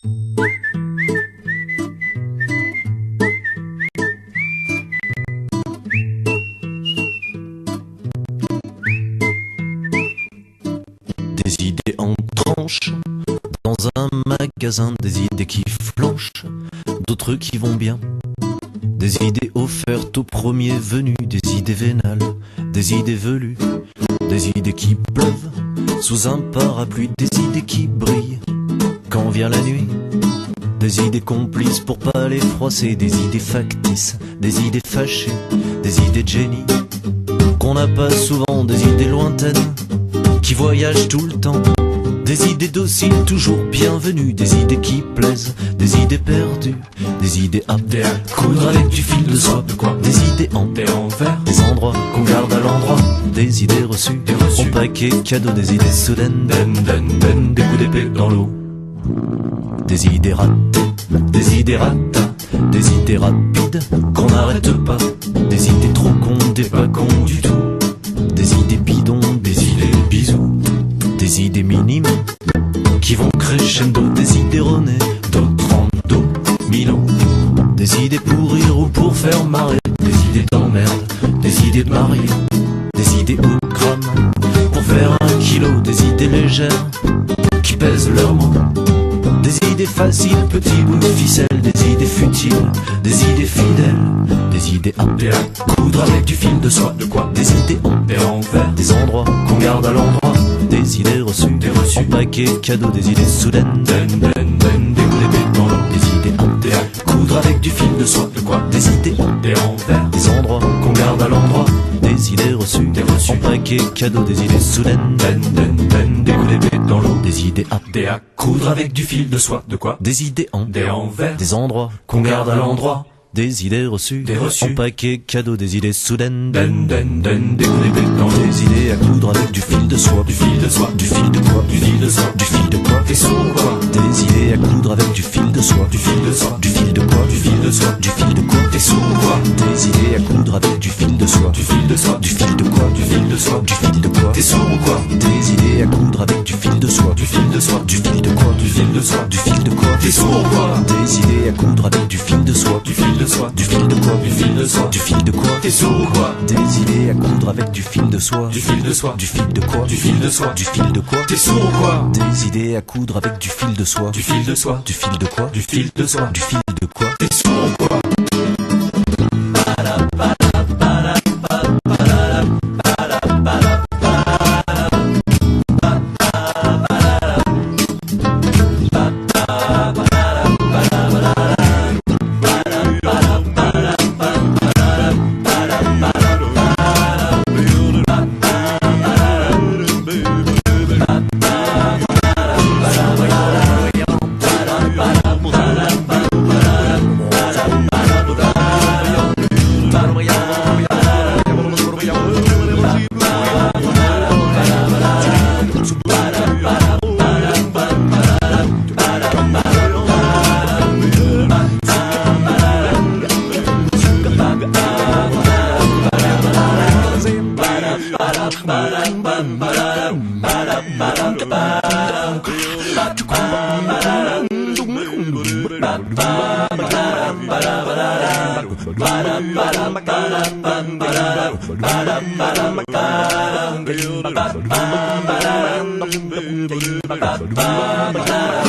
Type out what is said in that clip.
Des idées en tranche, dans un magasin, des idées qui flanchent, d'autres qui vont bien. Des idées offertes au premier venu, des idées vénales, des idées velues, des idées qui pleuvent sous un parapluie, des idées qui brillent quand vient la nuit. Des idées complices pour pas les froisser, des idées factices, des idées fâchées, des idées de génie qu'on n'a pas souvent, des idées lointaines qui voyagent tout le temps. Des idées dociles toujours bienvenues, des idées qui plaisent, des idées perdues, des idées aptes à coudre avec du fil de soie. Des idées en verre, des endroits qu'on garde à l'endroit, des idées reçues, en paquet cadeau, des idées soudaines, des coups d'épée dans l'eau. Des idées ratées, des idées ratas, des idées rapides qu'on n'arrête pas, des idées trop cons, des pas cons du tout, des idées bidons, des idées bisous, des idées minimes qui vont crescendo, des idées renées, d'autres en domino, des idées pour rire ou pour faire marrer, des idées d'emmerde, des idées de marier, des idées au gramme pour faire 1 kilo, des idées légères qui pèsent leurs mots, des idées faciles, petits bouts de ficelle, des idées futiles, des idées fidèles, des idées aptes à coudre avec du fil de soie. De quoi? Des idées en verre, des endroits qu'on garde à l'endroit, des idées reçues, en paquet cadeau, des idées soudaines, des coups d'épée dans l'eau, des idées aptes à coudre avec du fil de soie. De quoi? Des idées en verre, des endroits qu'on garde à l'endroit, des idées reçues, en paquet cadeau, des idées soudaines, des coups d'épée dans l'eau, des idées aptes à coudre avec du fil de soie. De quoi? Des idées en verre, des endroits qu'on garde à l'endroit, des idées reçues, en paquet cadeau, des idées soudaines, des coups d'épée dans l'eau, des idées à coudre avec du fil de soie. Du fil de soie, du fil de quoi? Du fil de soie, du fil de quoi? T'es sourd quoi? Des idées à coudre avec du fil de soie. Du fil de soie, du fil de quoi? Du fil de soie, du fil de quoi? T'es sourd quoi? Des idées à coudre avec du fil de soie. Du fil de soie, du fil de quoi? Du fil de soie, du fil de quoi? T'es sourd quoi? Des idées à coudre avec du fil de soie. Du fil de soie, du fil de quoi? Du fil de soie, du fil de quoi? T'es sourd quoi? Des idées à coudre avec du fil de soie. Du fil de soie, du fil de quoi? Du fil de soie, du fil de quoi? T'es sourd quoi? Des idées à coudre avec du fil de soie. Du fil de soie, du fil de quoi? Du fil de soie, du fil de quoi? T'es sourd quoi? Des idées à coudre avec du fil de soie. Du fil de soie, du fil de quoi? Du fil de soie, du fil de quoi? T'es sourd quoi? Ba